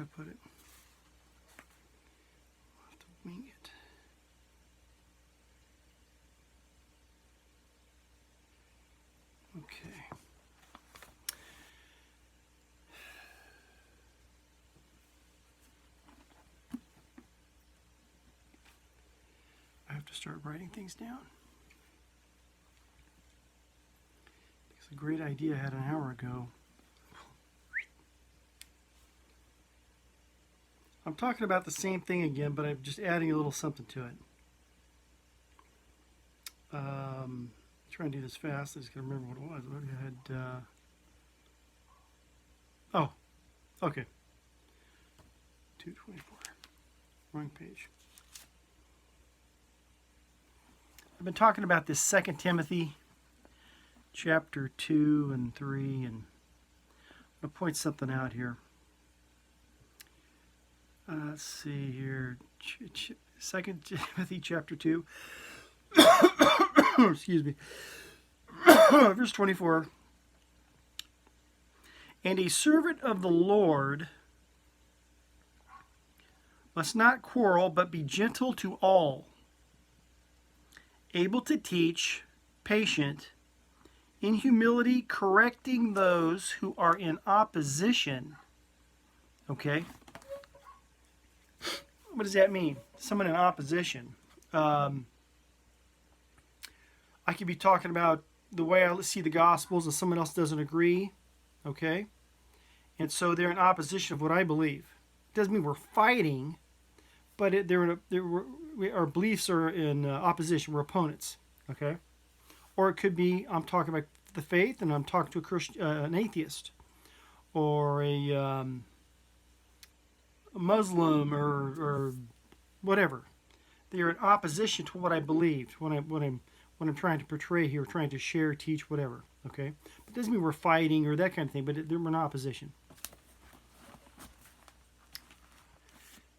would I put it? I'll have to wing it. Okay. I have to start writing things down. It's a great idea I had an hour ago. I'm talking about the same thing again, but I'm just adding a little something to it. Trying to do this fast. I just gotta remember what it was. I had. Oh, okay. 224. Wrong page. I've been talking about this 2 Timothy chapter 2 and 3, and I'm going to point something out here. Let's see here. 2 Timothy chapter 2. Excuse me. Verse 24. And a servant of the Lord must not quarrel, but be gentle to all, able to teach, patient, in humility, correcting those who are in opposition. Okay? What does that mean? Someone in opposition. I could be talking about the way I see the Gospels and someone else doesn't agree. Okay? And so they're in opposition of what I believe. It doesn't mean we're fighting, but our beliefs are in opposition. We're opponents. Okay? Or it could be I'm talking about the faith and I'm talking to a Christian, an atheist, or a Muslim, or whatever. They're in opposition to what I believe, what I'm trying to portray here, trying to share, teach, whatever. Okay, but it doesn't mean we're fighting or that kind of thing. But we're in opposition.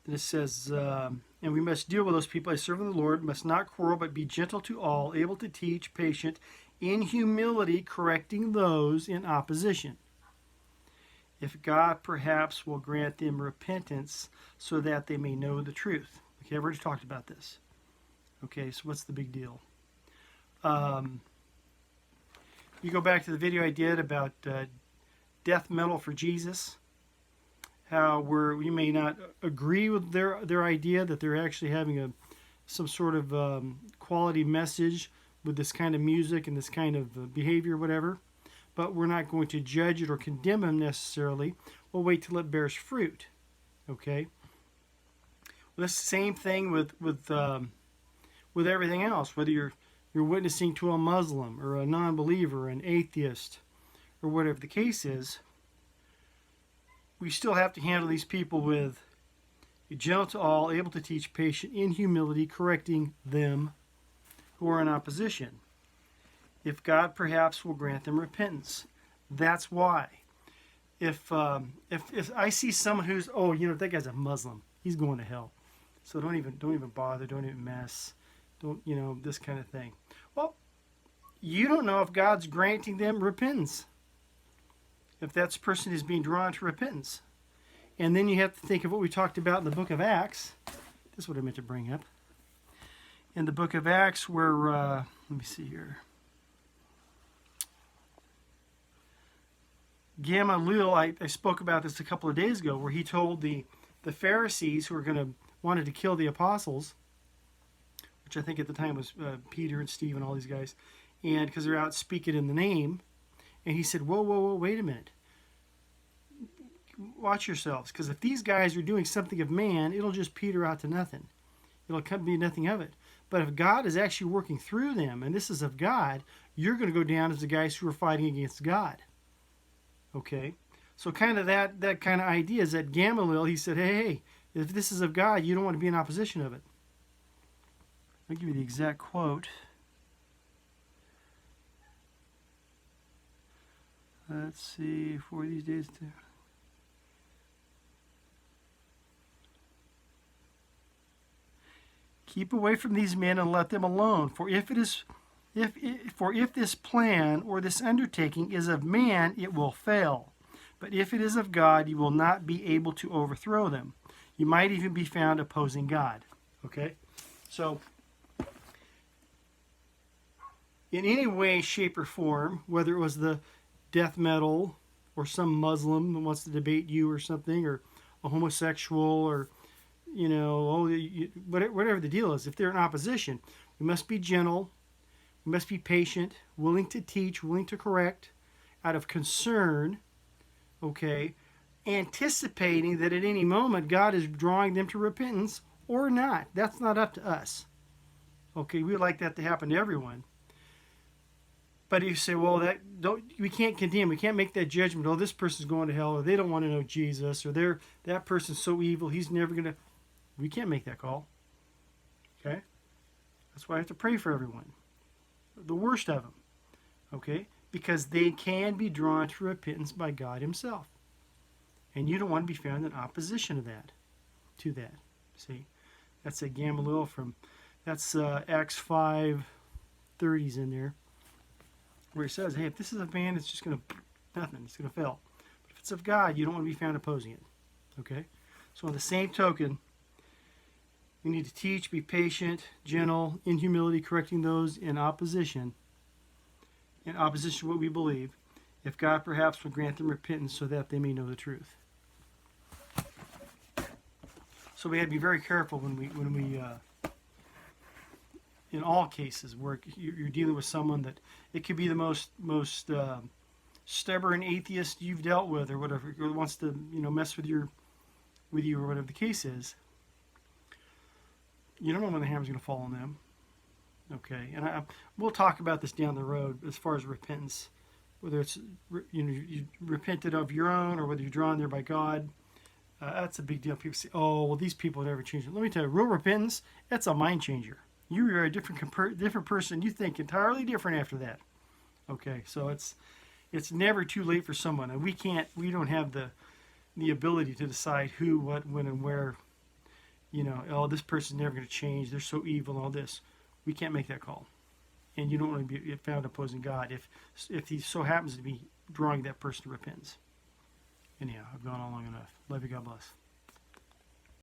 And it says, and we must deal with those people as servants of the Lord, must not quarrel, but be gentle to all, able to teach, patient, in humility, correcting those in opposition. If God perhaps will grant them repentance so that they may know the truth. Okay, I've already talked about this. Okay, so what's the big deal? You go back to the video I did about death metal for Jesus. How we may not agree with their idea that they're actually having some sort of quality message with this kind of music and this kind of behavior, whatever. But we're not going to judge it or condemn them necessarily. We'll wait till it bears fruit. Okay. Well, that's the same thing with everything else. Whether you're witnessing to a Muslim or a non-believer, an atheist, or whatever the case is, we still have to handle these people with gentle to all, able to teach, patient, in humility, correcting them who are in opposition. If God perhaps will grant them repentance. That's why. If I see someone who's, that guy's a Muslim, he's going to hell. So don't even bother, don't even mess. Don't, this kind of thing. Well, you don't know if God's granting them repentance. If that person is being drawn to repentance. And then you have to think of what we talked about in the book of Acts. This is what I meant to bring up. In the book of Acts where, let me see here. Gamaliel, I spoke about this a couple of days ago, where he told the Pharisees who were wanted to kill the apostles, which I think at the time was Peter and Steve and all these guys, and because they're out speaking in the name, and he said, whoa, wait a minute. Watch yourselves, because if these guys are doing something of man, it'll just peter out to nothing. It'll be nothing of it. But if God is actually working through them, and this is of God, you're going to go down as the guys who are fighting against God. Okay? So kind of that kind of idea is that Gamaliel, he said, hey, if this is of God, you don't want to be in opposition of it. I'll give you the exact quote. Let's see, for these days to... Keep away from these men and let them alone. For if this plan or this undertaking is of man, it will fail. But if it is of God, you will not be able to overthrow them. You might even be found opposing God. Okay? So, in any way, shape, or form, whether it was the death metal or some Muslim that wants to debate you or something, or a homosexual, or, you know, whatever the deal is, if they're in opposition, we must be gentle, we must be patient, willing to teach, willing to correct, out of concern, okay, anticipating that at any moment God is drawing them to repentance or not. That's not up to us. Okay, we would like that to happen to everyone. But you say, well, we can't condemn, we can't make that judgment. Oh, this person's going to hell, or they don't want to know Jesus, or that person's so evil, he's never going to. We can't make that call. Okay? That's why I have to pray for everyone. The worst of them. Okay? Because they can be drawn to repentance by God himself. And you don't want to be found in opposition to that. See? That's a Gamaliel that's Acts 5:30's in there, where he says, hey, if this is of man, it's just going to, nothing, it's going to fail. But if it's of God, you don't want to be found opposing it. Okay? So on the same token, we need to teach, be patient, gentle, in humility, correcting those in opposition to what we believe, if God perhaps will grant them repentance so that they may know the truth. So we have to be very careful when we in all cases where you're dealing with someone that it could be the most stubborn atheist you've dealt with, or whatever, or wants to mess with you or whatever the case is. You don't know when the hammer's going to fall on them. Okay, and we'll talk about this down the road as far as repentance, whether it's you repented of your own or whether you're drawn there by God. That's a big deal. People say, "Oh, well, these people never change." Let me tell you, real repentance, that's a mind changer. You are a different person. You think entirely different after that. Okay, so it's never too late for someone, and we don't have the ability to decide who, what, when, and where. Oh, this person's never going to change. They're so evil and all this. We can't make that call, and you don't want to be found opposing God if he so happens to be drawing that person to repentance. Anyhow, I've gone on long enough. Love you. God bless.